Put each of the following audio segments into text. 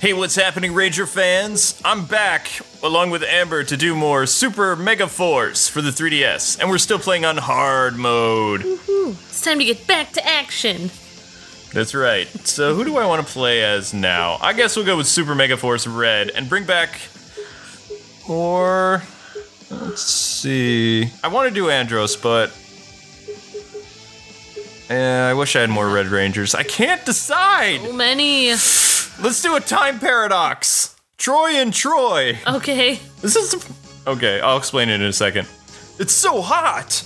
Hey, what's happening, Ranger fans? I'm back, along with Amber, to do more Super Megaforce for the 3DS, and we're still playing on hard mode. Woohoo! It's time to get back to action. That's right. So who do I want to play as now? I guess we'll go with Super Megaforce Red, and bring back... Or... Let's see... I want to do Andros, but... I wish I had more Red Rangers. I can't decide! So many. Let's do a time paradox. Troy and Troy. Okay. This is... Okay, I'll explain it in a second. It's so hot.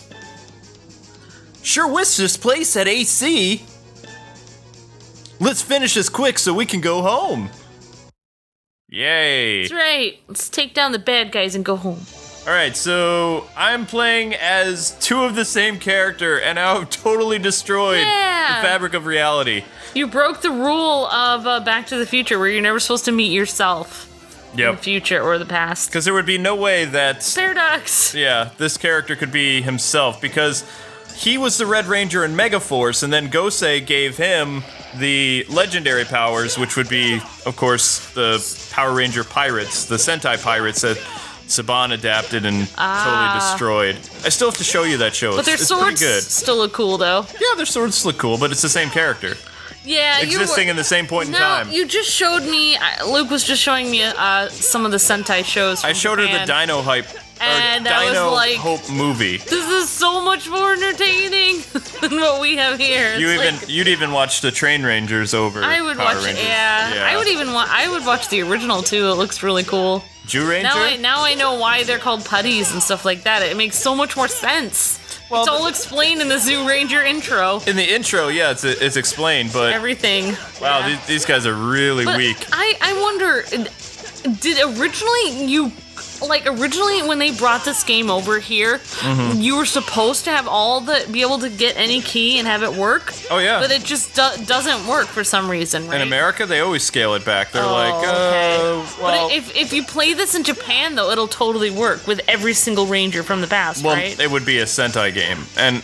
Sure wish this place had AC. Let's finish this quick so we can go home. Yay. That's right. Let's take down the bad guys and go home. Alright, so I'm playing as two of the same character, and I've totally destroyed the fabric of reality. You broke the rule of Back to the Future, where you're never supposed to meet yourself in the future or the past. Because there would be no way that... Paradox! Yeah, this character could be himself, because he was the Red Ranger in Megaforce, and then Gosei gave him the legendary powers, which would be, of course, the Power Ranger pirates, the Sentai pirates that Saban adapted and totally destroyed. I still have to show you that show. But their swords still look cool, though. Yeah, their swords look cool, but it's the same character. Yeah, existing in the same point in time. You just showed me. Luke was just showing me some of the Sentai shows. I showed her the Dino Hype. And Dino I was like, Hope movie. This is so much more entertaining than what we have here. You'd even watch the Train Rangers over. I would Power watch. Rangers. Yeah, I would watch the original too. It looks really cool. Jew Ranger. Now I know why they're called putties and stuff like that. It makes so much more sense. Well, it's all explained in the Zoo Ranger intro. In the intro, yeah, it's explained, but everything. Wow, yeah. these guys are really weak. I wonder, originally when they brought this game over here, you were supposed to have be able to get any key and have it work. Oh yeah. But it just doesn't work for some reason, right? In America, they always scale it back. They're well. But if you play this in Japan, though, it'll totally work with every single Ranger from the past, right? It would be a Sentai game, and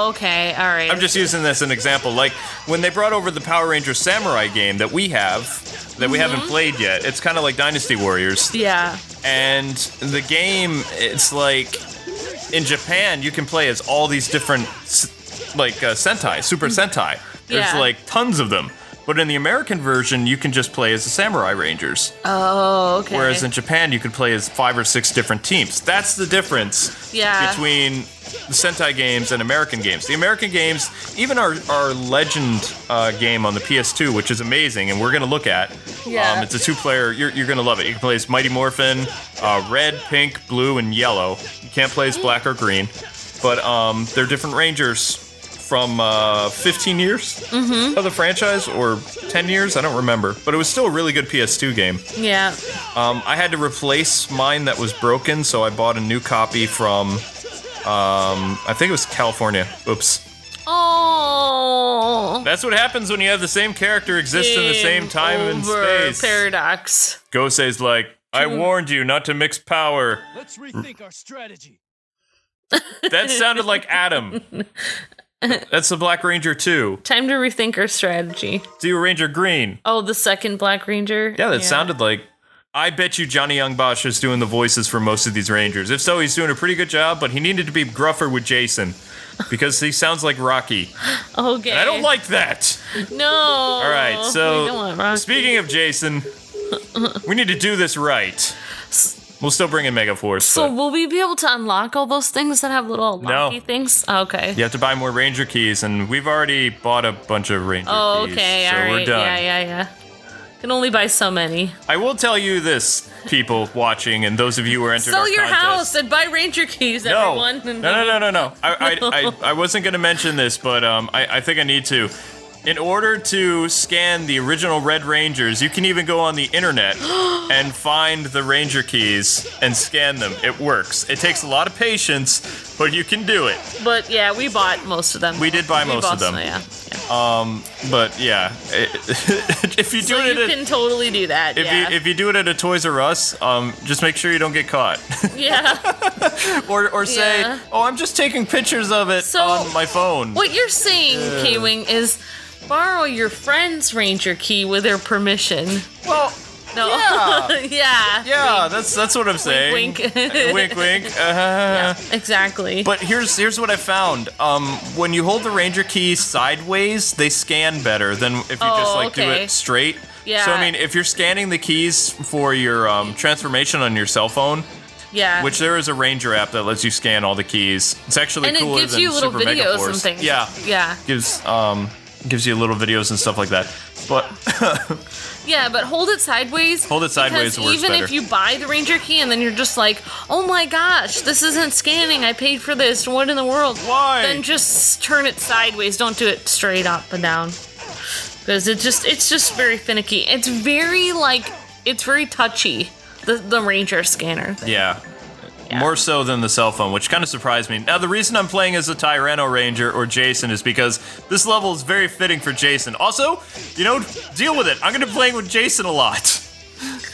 okay, all right. I'm just using this as an example. Like when they brought over the Power Ranger Samurai game that we haven't played yet. It's kind of like Dynasty Warriors. Yeah. And the game, it's like, in Japan, you can play as all these different, Sentai, Super Sentai. There's, tons of them. But in the American version, you can just play as the Samurai Rangers. Oh, okay. Whereas in Japan, you can play as 5 or 6 different teams. That's the difference between the Sentai games and American games. The American games, even our Legend game on the PS2, which is amazing, and we're going to look at. Yeah. It's a 2-player. You're going to love it. You can play as Mighty Morphin, red, pink, blue, and yellow. You can't play as black or green. But they're different Rangers from 15 years of the franchise, or 10 years, I don't remember. But it was still a really good PS2 game. Yeah. I had to replace mine that was broken, so I bought a new copy from, I think it was California. Oops. Oh. That's what happens when you have the same character exist in the same time and space. Paradox. Gosei's like, I warned you not to mix power. Let's rethink our strategy. That sounded like Adam. That's the Black Ranger 2. Time to rethink our strategy. Zero Ranger Green. Oh, the second Black Ranger? Yeah, that sounded like... I bet you Johnny Young Bosch is doing the voices for most of these Rangers. If so, he's doing a pretty good job, but he needed to be gruffer with Jason. Because he sounds like Rocky. Okay. And I don't like that. No. All right, so speaking of Jason, we need to do this right. We'll still bring in Megaforce. So will we be able to unlock all those things that have little unlocky things? Okay. You have to buy more Ranger keys, and we've already bought a bunch of Ranger keys. Oh, okay, so all right. We're done. Yeah. Can only buy so many. I will tell you this, people watching, and those of you who are entered Sell your contest. house and buy Ranger keys, everyone. No. I wasn't going to mention this, but I think I need to. In order to scan the original Red Rangers, you can even go on the internet and find the Ranger keys and scan them. It works. It takes a lot of patience, but you can do it. But yeah, we bought most of them. We did buy most of them. Yeah. But yeah, if you do you can totally do that. If you do it at a Toys R Us, just make sure you don't get caught. Yeah. or say, oh, I'm just taking pictures of it on my phone. What you're saying, Kwing, is borrow your friend's ranger key with their permission. Well, No. yeah. yeah. That's what I'm saying. Wink, wink. Wink, wink. Yeah, exactly. But here's what I found. When you hold the ranger key sideways, they scan better than if you just like do it straight. Yeah. So I mean, if you're scanning the keys for your transformation on your cell phone, yeah, which there is a Ranger app that lets you scan all the keys. It's actually and cooler it gives than you little Super videos Megaforce. and things. Yeah, yeah. Gives you little videos and stuff like that. But yeah, but hold it sideways. Hold it sideways. Because Works even better. if you buy the Ranger key and then you're just like, oh my gosh, this isn't scanning. I paid for this. What in the world? Why? Then just turn it sideways. Don't do it straight up and down. Because it's just very finicky. It's very touchy. The Ranger scanner thing. Yeah. More so than the cell phone, which kind of surprised me. Now, the reason I'm playing as a Tyranno Ranger or Jason is because this level is very fitting for Jason. Also, deal with it. I'm going to be playing with Jason a lot.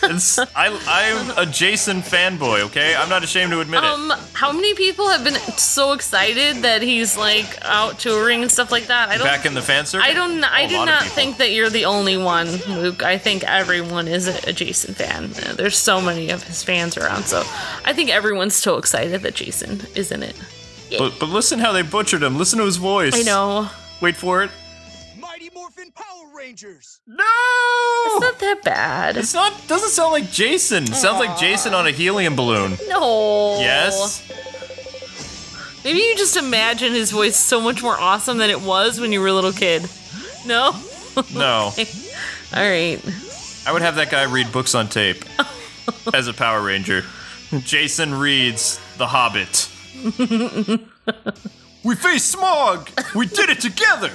I'm a Jason fanboy, okay? I'm not ashamed to admit it. How many people have been so excited that he's out touring and stuff like that? Back in the fan circuit? I do not think that you're the only one, Luke. I think everyone is a Jason fan. There's so many of his fans around, so I think everyone's so excited that Jason is in it. Yeah. But listen how they butchered him. Listen to his voice. I know. Wait for it. Mighty Morphin Power Rangers. No! It's not that bad. It's not. Doesn't sound like Jason. It sounds like Jason on a helium balloon. No. Yes. Maybe you just imagine his voice so much more awesome than it was when you were a little kid. No? No. All right. I would have that guy read books on tape as a Power Ranger. Jason reads The Hobbit. We faced Smog! We did it together!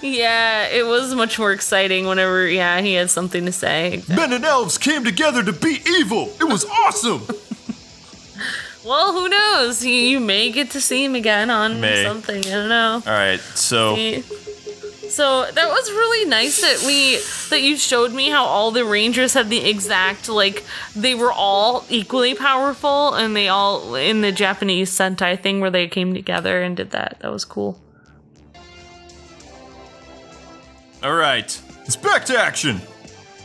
Yeah, it was much more exciting whenever, he had something to say. Men and elves came together to beat evil! It was awesome! Well, who knows? You may get to see him again on something. I don't know. Alright, so that was really nice that you showed me how all the Rangers had the exact, they were all equally powerful, and they all, in the Japanese Sentai thing where they came together and did that. That was cool. Alright, it's back to action!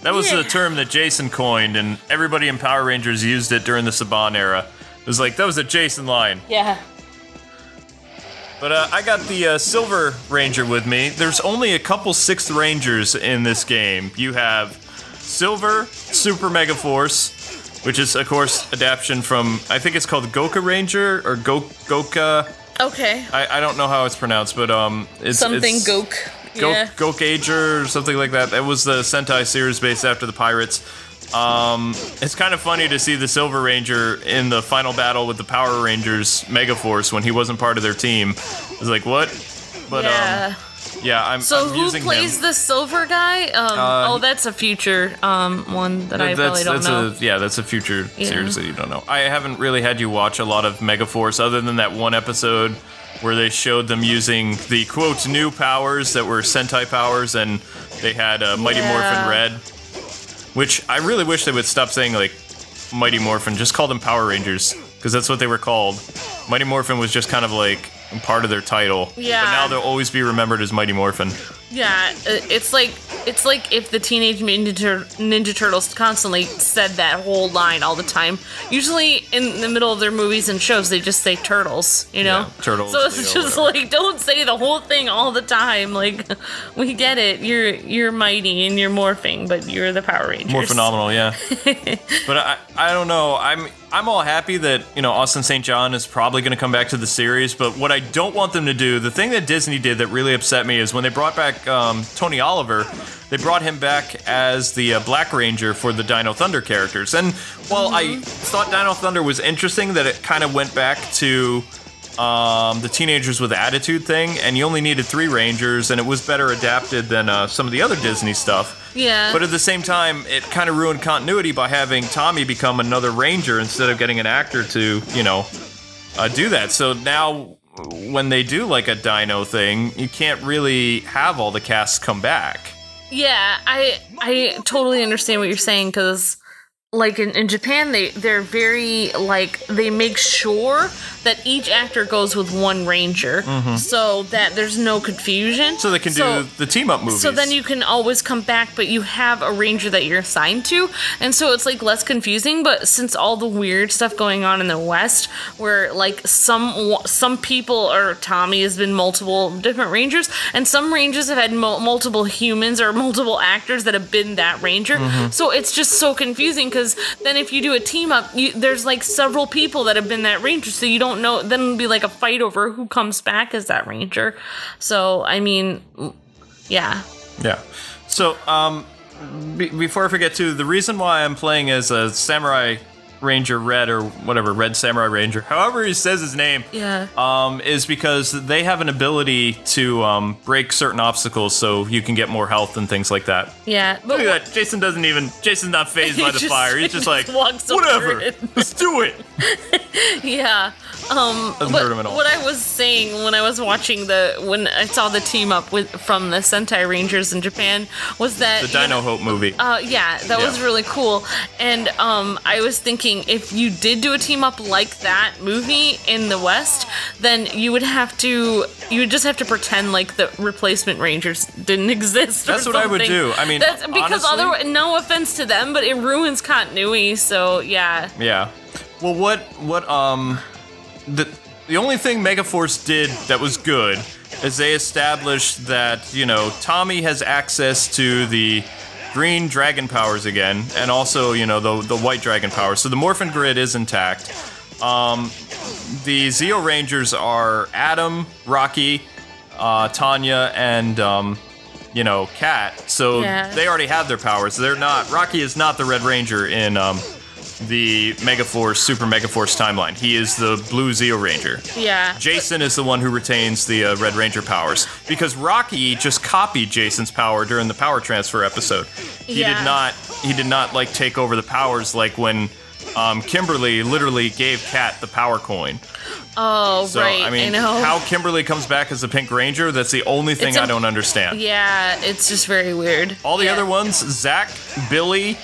That was the term that Jason coined, and everybody in Power Rangers used it during the Saban era. It was that was a Jason line. Yeah. But I got the Silver Ranger with me. There's only a couple 6th Rangers in this game. You have Silver, Super Megaforce, which is, of course, adaptation from, I think it's called Goka Ranger, or Goka. Okay. I don't know how it's pronounced, but it's... Something it's Gok. Yeah. Gokager or something like that. That was the Sentai series based after the Pirates. It's kind of funny to see the Silver Ranger in the final battle with the Power Rangers Megaforce when he wasn't part of their team. I was like, what? But I'm who using plays him. the Silver guy? That's a future one that I probably don't know. That's a future series that you don't know. I haven't really had you watch a lot of Megaforce other than that one episode where they showed them using the, quote, new powers that were Sentai powers, and they had Mighty Morphin Red, which I really wish they would stop saying, Mighty Morphin. Just call them Power Rangers, because that's what they were called. Mighty Morphin was just kind of, part of their title. Yeah. But now they'll always be remembered as Mighty Morphin. Yeah, it's like if the Teenage Mutant Ninja Turtles constantly said that whole line all the time. Usually in the middle of their movies and shows, they just say turtles, Yeah, turtles. So it's just don't say the whole thing all the time. We get it. You're mighty and you're morphing, but you're the Power Rangers. More phenomenal, yeah. But I don't know. I'm all happy that, Austin St. John is probably going to come back to the series, but what I don't want them to do, the thing that Disney did that really upset me is when they brought back Tony Oliver, they brought him back as the Black Ranger for the Dino Thunder characters. And while I thought Dino Thunder was interesting, that it kind of went back to the Teenagers with Attitude thing, and you only needed 3 Rangers, and it was better adapted than some of the other Disney stuff. Yeah. But at the same time, it kind of ruined continuity by having Tommy become another Ranger instead of getting an actor to, do that. So now, when they do a Dino thing, you can't really have all the casts come back. Yeah, I totally understand what you're saying, because in Japan, they're very, they make sure that each actor goes with one ranger, so that there's no confusion. So they can do the team-up movies. So then you can always come back, but you have a ranger that you're assigned to, and so it's like less confusing. But since all the weird stuff going on in the West, where like some people, or Tommy has been multiple different rangers, and some rangers have had multiple humans or multiple actors that have been that ranger. So it's just so confusing, because then if you do a team up, there's like several people that have been that ranger, so you don't know. Then it'll be like a fight over who comes back as that ranger. So I mean, yeah. So before I forget too, the reason why I'm playing as a Samurai Ranger Red, or whatever, Red Samurai Ranger, however he says his name, is because they have an ability to break certain obstacles, so you can get more health and things like that. Yeah. Look at that. Jason's not fazed by the fire. He's just like, walks whatever, let's do it. Yeah. Doesn't hurt him at all. What I was saying when I was watching when I saw the team up from the Sentai Rangers in Japan was that the Dino Hope movie. That was really cool. And I was thinking, if you did do a team up like that movie in the West, then you would just have to pretend like the replacement Rangers didn't exist. That's what I would do. I mean, that's because honestly, otherwise, no offense to them, but it ruins continuity. So yeah. Yeah. Well, the only thing Megaforce did that was good is they established that, you know, Tommy has access to the green dragon powers again, and also, you know, the white dragon powers. So the Morphin grid is intact. The Zeo Rangers are Adam, Rocky, Tanya, and Kat. So they already have their powers. They're not. Rocky is not the Red Ranger in the Megaforce, Super Megaforce timeline. He is the Blue Zeo Ranger. Yeah. Jason is the one who retains the Red Ranger powers, because Rocky just copied Jason's power during the power transfer episode. He did not like take over the powers like when Kimberly literally gave Kat the power coin. Oh, so, right. I mean, I know. how Kimberly comes back as a Pink Ranger, that's the only thing I don't understand. Yeah, it's just very weird. All the other ones, Zach, Billy,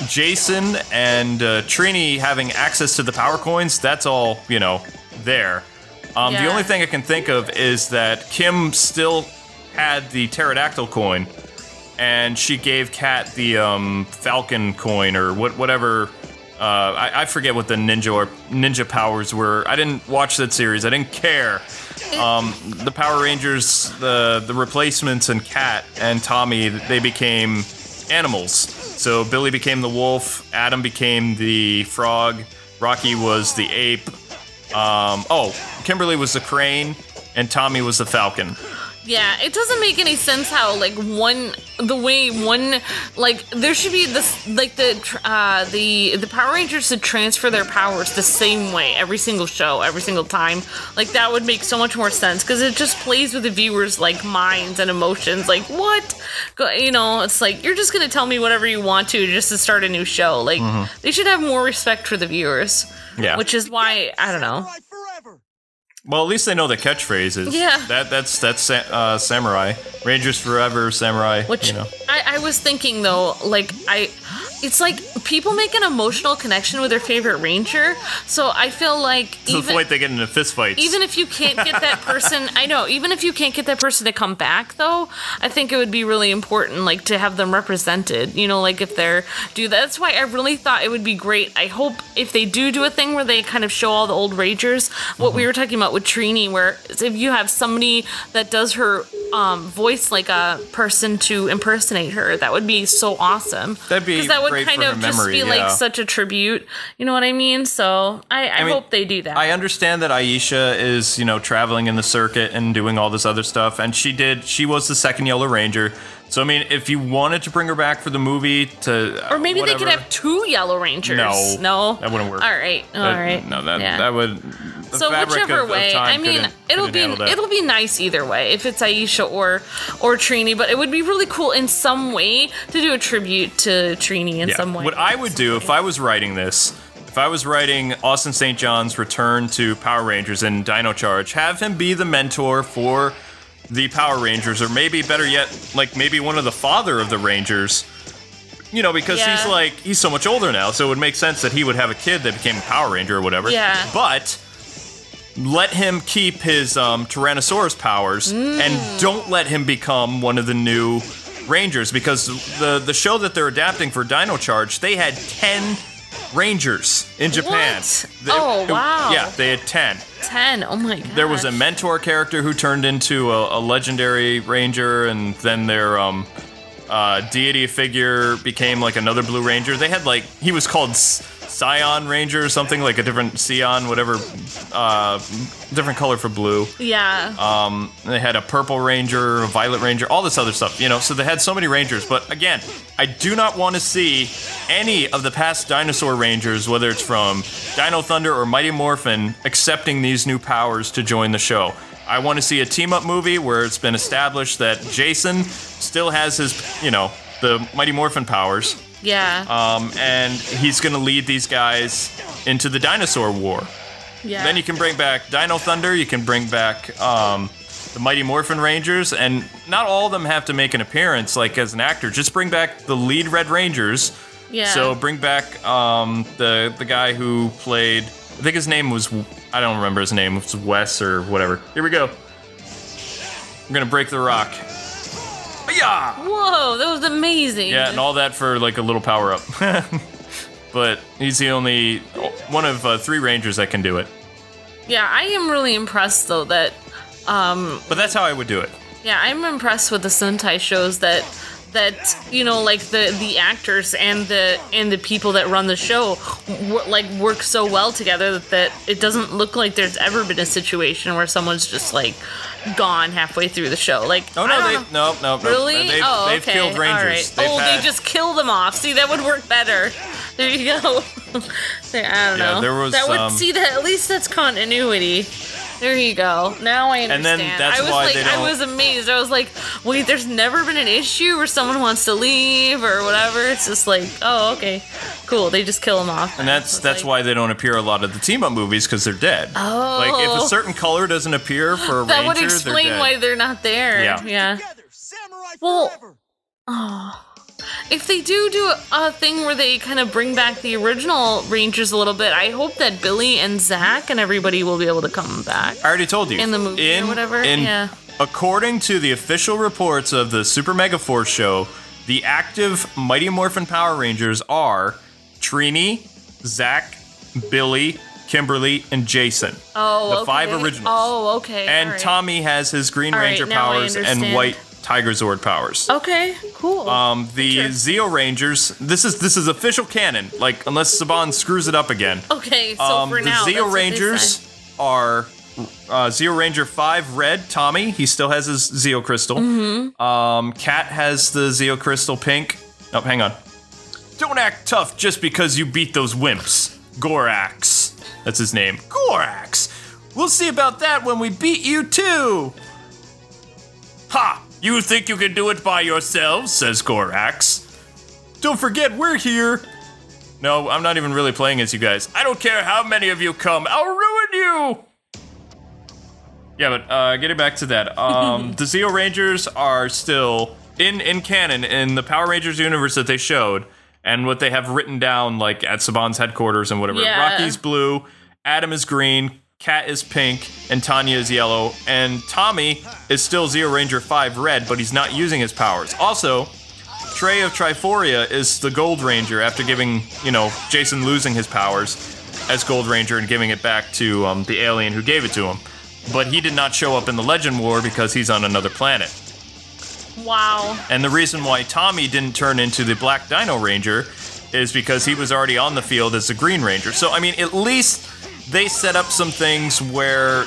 Jason, and Trini having access to the power coins, that's all, there. The only thing I can think of is that Kim still had the pterodactyl coin, and she gave Kat the falcon coin, or whatever. I forget what the ninja powers were. I didn't watch that series. I didn't care. The Power Rangers, the replacements, and Kat and Tommy, they became animals. So Billy became the wolf, Adam became the frog, Rocky was the ape, Kimberly was the crane, and Tommy was the falcon. Yeah, it doesn't make any sense how there should be this, like, the Power Rangers should transfer their powers the same way every single show, every single time. Like, that would make so much more sense, because it just plays with the viewers' like minds and emotions. Like, what? It's like, you're just gonna tell me whatever you want to just to start a new show. Like, they should have more respect for the viewers. Yeah. Which is why, I don't know. Well, at least they know the catchphrases. Yeah. That's Samurai. Rangers Forever, Samurai. Which, I was thinking, though, it's like people make an emotional connection with their favorite ranger, so I feel like to the point they get into fist fights. Even if you can't get that person, even if you can't get that person to come back, though, I think it would be really important, like, to have them represented, if they're that's why I really thought it would be great. I hope if they do a thing where they kind of show all the old Rangers, what we were talking about with Trini, where if you have somebody that does her voice like a person to impersonate her, that would be so awesome. That'd be that would great kind of just memory, be like such a tribute. You know what I mean? So I hope they do that. I understand that Aisha is, traveling in the circuit and doing all this other stuff, and she was the second Yellow Ranger. So, I mean, if you wanted to bring her back for the movie or maybe they could have two Yellow Rangers. No, that wouldn't work. All right. No, that would... So whichever way, it'll be nice either way, if it's Aisha or Trini, but it would be really cool in some way to do a tribute to Trini in some way. What I would do if I was writing this, if I was writing Austin St. John's return to Power Rangers and Dino Charge, have him be the mentor for the Power Rangers, or maybe better yet, like maybe one of the father of the Rangers, because he's so much older now, so it would make sense that he would have a kid that became a Power Ranger or whatever. Yeah. But let him keep his Tyrannosaurus powers and don't let him become one of the new Rangers, because the show that they're adapting for Dino Charge, they had 10 Rangers in Japan. What? Wow. Yeah, they had 10. 10. Oh my god. There was a mentor character who turned into a legendary Ranger, and then their deity figure became like another Blue Ranger. They had like, he was called Scion Ranger or something, like a different Scion, whatever, different color for blue. Yeah. They had a Purple Ranger, a Violet Ranger, all this other stuff, you know, so they had so many Rangers. But again, I do not want to see any of the past dinosaur Rangers, whether it's from Dino Thunder or Mighty Morphin, accepting these new powers to join the show. I want to see a team-up movie where it's been established that Jason still has his, you know, the Mighty Morphin powers. Yeah. And he's going to lead these guys into the dinosaur war. Yeah. Then you can bring back Dino Thunder, you can bring back the Mighty Morphin Rangers, and not all of them have to make an appearance, like, as an actor. Just bring back the lead Red Rangers. Yeah. So bring back the guy who played, I think his name was, I don't remember his name, it was Wes or whatever. Here we go. I'm going to break the rock. Yeah. Whoa, that was amazing. Yeah, and all that for like a little power up. But he's the only one of 3 Rangers that can do it. Yeah, I am really impressed though that. But that's how I would do it. Yeah, I'm impressed with the Sentai shows that you know, like the actors and the people that run the show work so well together that it doesn't look like there's ever been a situation where someone's just like gone halfway through the show. Like, oh no, no. Really? They've Okay. killed Rangers. All right. They just kill them off. See, that would work better. There you go. I don't know. There was at least that's continuity. There you go. Now I understand. And then that's why they don't. I was amazed. I was like, wait, there's never been an issue where someone wants to leave or whatever. It's just like, oh, okay, cool. They just kill them off. And that's why they don't appear a lot of the team-up movies, because they're dead. Oh. Like, if a certain color doesn't appear for a that Ranger, would explain they're dead. why they're not there. Yeah. Together, samurai Well- forever. Oh. If they do a thing where they kind of bring back the original Rangers a little bit, I hope that Billy and Zach and everybody will be able to come back. I already told you. In the movie or whatever? Yeah. According to the official reports of the Super Megaforce show, the active Mighty Morphin Power Rangers are Trini, Zach, Billy, Kimberly, and Jason. Oh, the 5 originals. Oh, okay. And all right. Tommy has his Green All right, Ranger now I powers and understand. White Tigerzord powers. Okay, cool. The Sure. Zeo Rangers, this is official canon, like, unless Saban screws it up again. Okay, so for The now, that's Zeo what they Rangers say. are Zeo Ranger 5 Red, Tommy. He still has his Zeo Crystal. Mm-hmm. Cat has the Zeo Crystal Pink. Oh, hang on. Don't act tough just because you beat those wimps. Gorax. That's his name. Gorax. We'll see about that when we beat you too. Ha! You think you can do it by yourselves, says Gorax. Don't forget, we're here. No, I'm not even really playing as you guys. I don't care how many of you come. I'll ruin you. Yeah, but getting back to that, the Zeo Rangers are still in canon in the Power Rangers universe that they showed, and what they have written down, like at Saban's headquarters and whatever. Yeah. Rocky's blue, Adam is green, Cat is pink, and Tanya is yellow, and Tommy is still Zeo Ranger 5 red, but he's not using his powers. Also, Trey of Triforia is the Gold Ranger after giving, Jason losing his powers as Gold Ranger and giving it back to the alien who gave it to him. But he did not show up in the Legend War because he's on another planet. Wow. And the reason why Tommy didn't turn into the Black Dino Ranger is because he was already on the field as the Green Ranger. So, I mean, at least they set up some things where,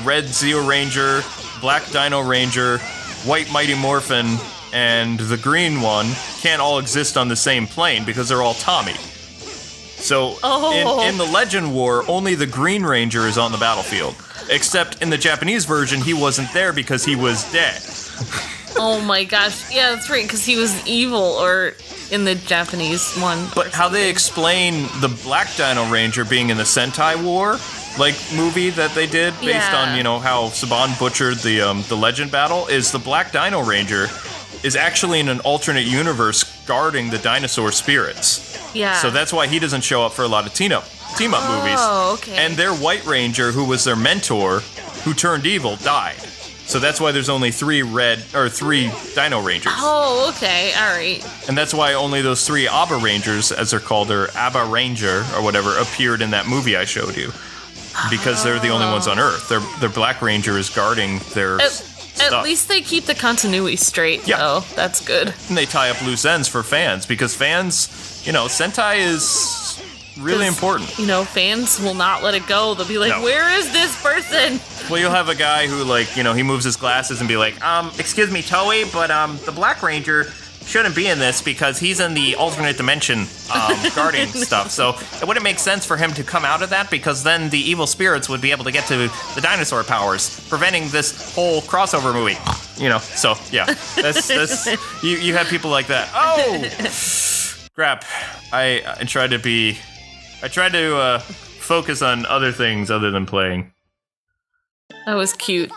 Red Zeo Ranger, Black Dino Ranger, White Mighty Morphin, and the Green one can't all exist on the same plane because they're all Tommy. So, in the Legend War, only the Green Ranger is on the battlefield. Except in the Japanese version, he wasn't there because he was dead. Oh my gosh. Yeah, that's right, because he was evil, or in the Japanese one. But how they explain the Black Dino Ranger being in the Sentai War, movie that they did based on, how Saban butchered the Legend battle, is the Black Dino Ranger is actually in an alternate universe guarding the dinosaur spirits. Yeah. So that's why he doesn't show up for a lot of team-up team-up movies. Oh, okay. And their White Ranger, who was their mentor, who turned evil, died. So that's why there's only 3 Dino Rangers. Oh, okay, alright. And that's why only those 3 Abba Rangers, as they're called, or Abba Ranger, or whatever, appeared in that movie I showed you. Because they're the only ones on Earth. Their Black Ranger is guarding their stuff. At least they keep the continuity straight, Yeah. though. That's good. And they tie up loose ends for fans, because fans, Sentai is really important. You know, fans will not let it go. They'll be like, No. where is this person? Well, you'll have a guy who, he moves his glasses and be like, excuse me, Toei, but, the Black Ranger shouldn't be in this because he's in the alternate dimension, guarding stuff. So it wouldn't make sense for him to come out of that because then the evil spirits would be able to get to the dinosaur powers, preventing this whole crossover movie. So, yeah. That's you have people like that. Oh! Crap. I tried to focus on other things other than playing. That was cute.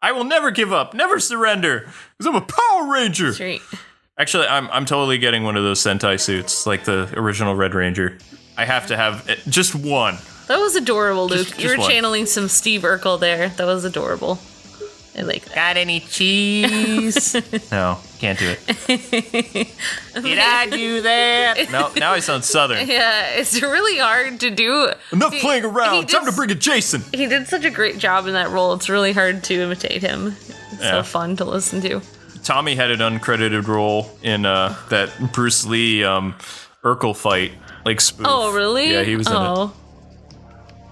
I will never give up, never surrender, because I'm a Power Ranger. Straight. Actually, I'm totally getting one of those Sentai suits, like the original Red Ranger. I have to have just one. That was adorable, Luke. Just You were one. channeling some Steve Urkel there. That was adorable. I like that. Got any cheese? No, can't do it. Did I do that? No, now I sound Southern. Yeah, it's really hard to do. Enough He- playing he around. Time to just- bring in Jason. He did such a great job in that role. It's really hard to imitate him. It's Yeah. so fun to listen to. Tommy had an uncredited role in that Bruce Lee Urkel fight, spoof. Oh, really? Yeah, he was in it.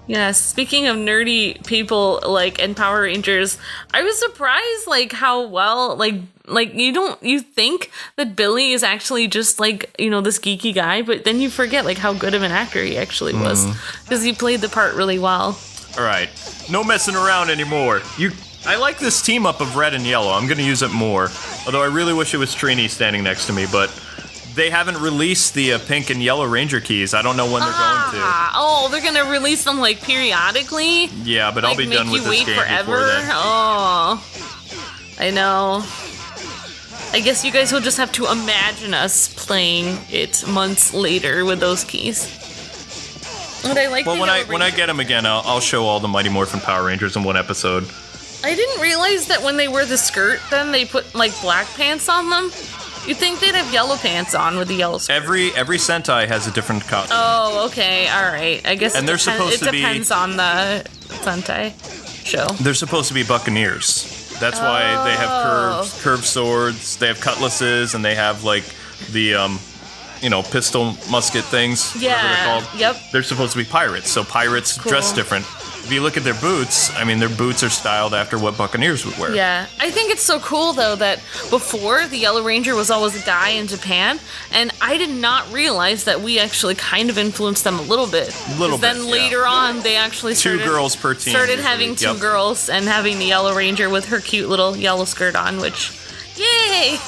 Yeah, speaking of nerdy people, in Power Rangers, I was surprised, how well, you think that Billy is actually just, this geeky guy, but then you forget, how good of an actor he actually was. Because he played the part really well. All right, no messing around anymore. I like this team up of red and yellow. I'm gonna use it more. Although I really wish it was Trini standing next to me, but they haven't released the pink and yellow Ranger keys. I don't know when they're going to. Oh, they're gonna release them, periodically? Yeah, but I'll be done with this make you game wait before forever? then. Oh, I know. I guess you guys will just have to imagine us playing it months later with those keys. But I like. Well, the when I get them again, I'll show all the Mighty Morphin Power Rangers in one episode. I didn't realize that when they wear the skirt, then they put black pants on them. You'd think they'd have yellow pants on with the yellow skirt. Every Sentai has a different costume. Oh, okay, all right. I guess And they're supposed to be- It depends on the Sentai show. They're supposed to be buccaneers. That's why they have curved swords. They have cutlasses, and they have the pistol musket things. Whatever Yeah, they're called. yep. They're supposed to be pirates, so pirates dress different. If you look at their boots, their boots are styled after what buccaneers would wear. Yeah, I think it's so cool though that before the Yellow Ranger was always a guy in Japan, and I did not realize that we actually kind of influenced them a little bit. Little 'Cause then bit, yeah. later on, they actually Two started, girls per team. started usually. having two Yep. girls and having the Yellow Ranger with her cute little yellow skirt on, which, yay!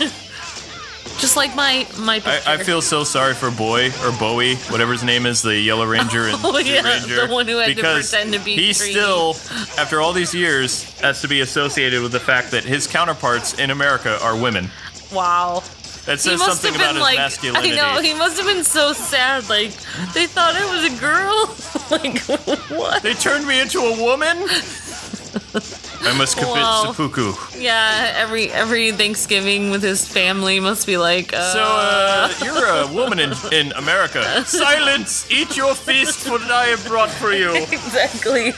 Just like my picture. I feel so sorry for Boy or Bowie, whatever his name is, the Yellow Ranger and Oh, yeah, Ranger, the one who had to because pretend to be he 3D. still, after all these years, has to be associated with the fact that his counterparts in America are women. Wow. That He says must something have about been his masculinity. I know, he must have been so sad, they thought I was a girl? What? They turned me into a woman? I must commit Wow. seppuku. Yeah, every Thanksgiving with his family must be So, you're a woman in America. Silence! Eat your feast for that I have brought for you. Exactly.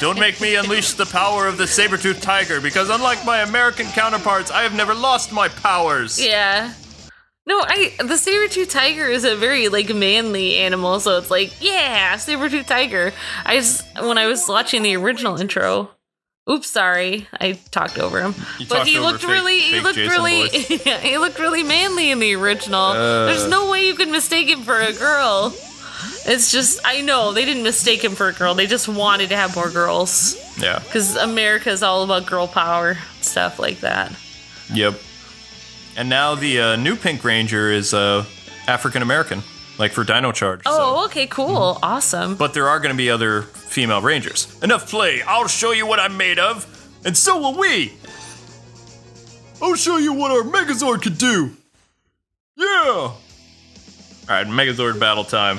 Don't make me unleash the power of the saber-toothed tiger, because unlike my American counterparts, I have never lost my powers. Yeah. No, the saber-tooth tiger is a very manly animal, so it's yeah, saber-tooth tiger. When I was watching the original intro. Oops, sorry, I talked over him. But he looked fake Jason voice. yeah, he looked really manly in the original. There's no way you could mistake him for a girl. It's just, I know they didn't mistake him for a girl. They just wanted to have more girls Yeah. because America's all about girl power, stuff like that. Yep. And now the new Pink Ranger is African American, for Dino Charge. Oh, okay, cool, awesome. But there are going to be other female Rangers. Enough play. I'll show you what I'm made of, and so will we. I'll show you what our Megazord can do. Yeah. All right, Megazord battle time.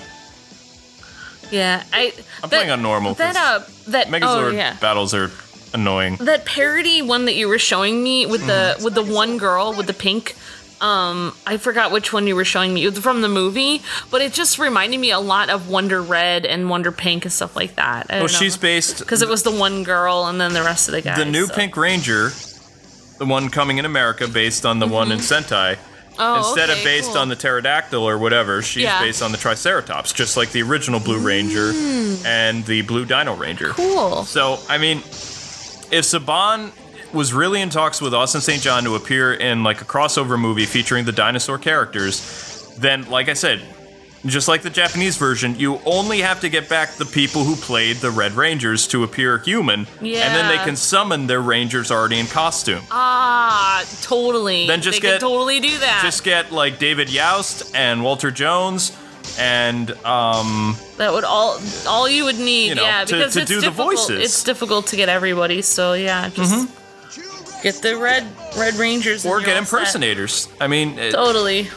Yeah, I'm playing on normal. That Megazord battles are annoying. That parody one that you were showing me with the one girl with the pink. I forgot which one you were showing me. It was from the movie, but it just reminded me a lot of Wonder Red and Wonder Pink and stuff like that. I don't know. She's based because it was the one girl and then the rest of the guys. The new Pink Ranger, the one coming in America, based on the one in Sentai. Instead of based on the pterodactyl or whatever, she's based on the Triceratops, just like the original Blue Ranger and the Blue Dino Ranger. Cool. So, I mean, if Saban was really in talks with Austin St. John to appear in like a crossover movie featuring the dinosaur characters, then, like I said, just like the Japanese version, you only have to get back the people who played the Red Rangers to appear human, and then they can summon their Rangers already in costume. Totally. Then they can totally do that. Just get like David Youst and Walter Jones, and that would all you would need, because to it's do difficult. the voices. It's difficult to get everybody, so just get the Red Rangers, or get impersonators. I mean, totally.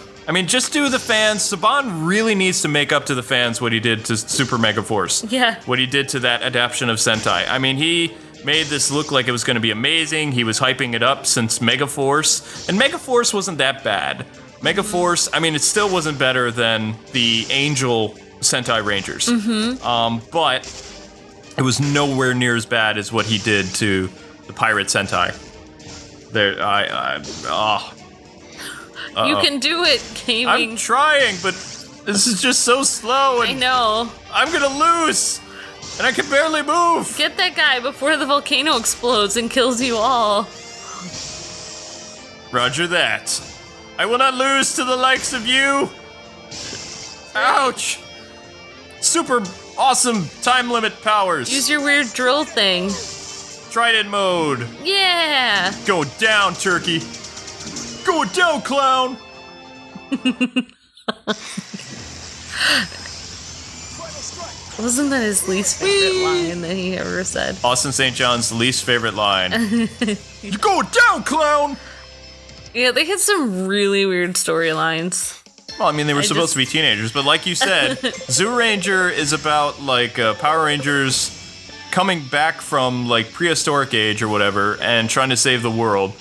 Just do the fans. Saban really needs to make up to the fans what he did to Super Megaforce. Yeah. What he did to that adaptation of Sentai. I mean, he made this look like it was going to be amazing. He was hyping it up since Megaforce. And Megaforce wasn't that bad. Megaforce, it still wasn't better than the Angel Sentai Rangers. But it was nowhere near as bad as what he did to the Pirate Sentai. You can do it, gaming. I'm trying, but this is just so slow. And I know. I'm gonna lose, and I can barely move. Get that guy before the volcano explodes and kills you all. Roger that. I will not lose to the likes of you. Ouch. Super awesome time limit powers. Use your weird drill thing. Trident mode. Yeah. Go down, turkey. Go down, clown. Wasn't that his least favorite line that he ever said? Austin St. John's least favorite line. Go down, clown. Yeah, they had some really weird storylines. Well, they were supposed to be teenagers, but like you said, Zoo Ranger is about like Power Rangers coming back from like prehistoric age or whatever and trying to save the world.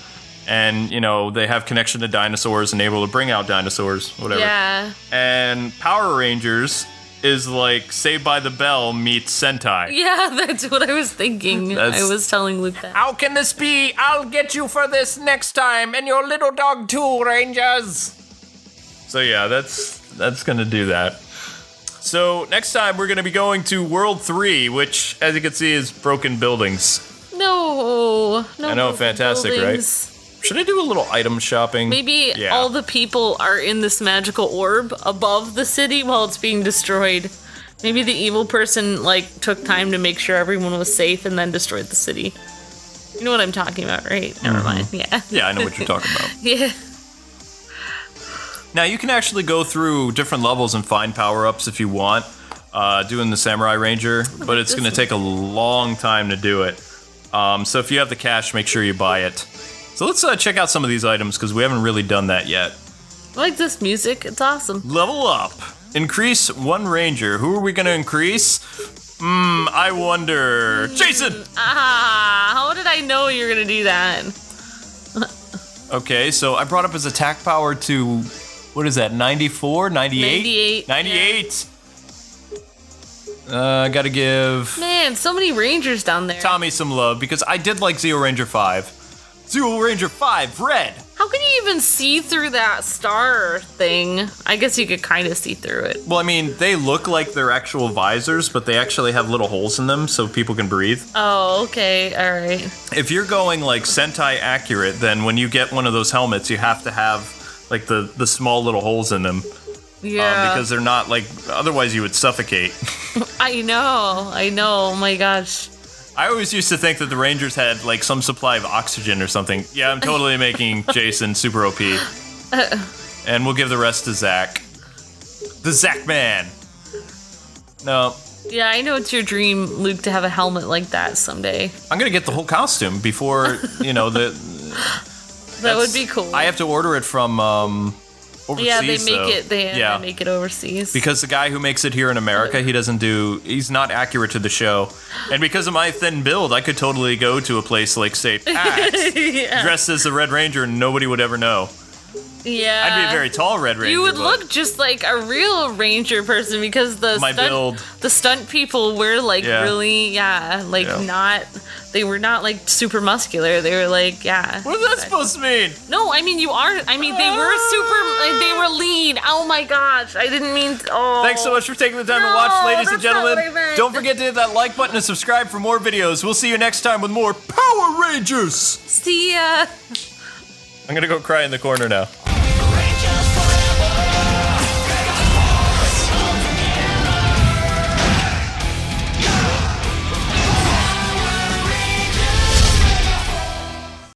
And, they have connection to dinosaurs and able to bring out dinosaurs, whatever. Yeah. And Power Rangers is like Saved by the Bell meets Sentai. Yeah, that's what I was thinking. I was telling Luke that. How can this be? I'll get you for this next time, and your little dog too, Rangers. So yeah, that's gonna do that. So next time we're gonna be going to World 3, which, as you can see, is broken buildings. No. I know, fantastic, buildings. right? Should I do a little item shopping? Maybe all the people are in this magical orb above the city while it's being destroyed. Maybe the evil person took time to make sure everyone was safe and then destroyed the city. You know what I'm talking about, right? Never mind. Yeah. Yeah, I know what you're talking about. Yeah. Now you can actually go through different levels and find power-ups if you want, doing the Samurai Ranger, but it's going to take a long time to do it. So if you have the cash, make sure you buy it. So let's check out some of these items, because we haven't really done that yet. I like this music. It's awesome. Level up. Increase one ranger. Who are we going to increase? I wonder. Jason! How did I know you were going to do that? Okay, so I brought up his attack power to, what is that, 94? 98? 98! I gotta give... Man, so many rangers down there. Tommy some love, because I did like Zeo Ranger 5. Zeo Ranger 5, red! How can you even see through that star thing? I guess you could kind of see through it. Well, they look like they're actual visors, but they actually have little holes in them so people can breathe. Oh, okay, alright. If you're going, Sentai accurate, then when you get one of those helmets, you have to have, the small little holes in them. Yeah. Because they're not, otherwise you would suffocate. I know, oh my gosh. I always used to think that the Rangers had, some supply of oxygen or something. Yeah, I'm totally making Jason super OP. And we'll give the rest to Zach. The Zach Man! No. Yeah, I know it's your dream, Luke, to have a helmet like that someday. I'm gonna get the whole costume before, That would be cool. I have to order it from, overseas. Yeah, they make though. it. They make it overseas. Because the guy who makes it here in America, he's not accurate to the show. And because of my thin build, I could totally go to a place like, say, PAX, dressed as the Red Ranger, and nobody would ever know. Yeah. I'd be a very tall Red Ranger. You would look just like a real Ranger person because the stunt people were like really, not, they were not like super muscular. They were like, What is that supposed to mean? No, I mean, they were they were lean. Oh my gosh, I didn't mean Thanks so much for taking the time to watch, ladies and that's not gentlemen. what I meant. Don't forget to hit that like button and subscribe for more videos. We'll see you next time with more Power Rangers. See ya. I'm gonna go cry in the corner now.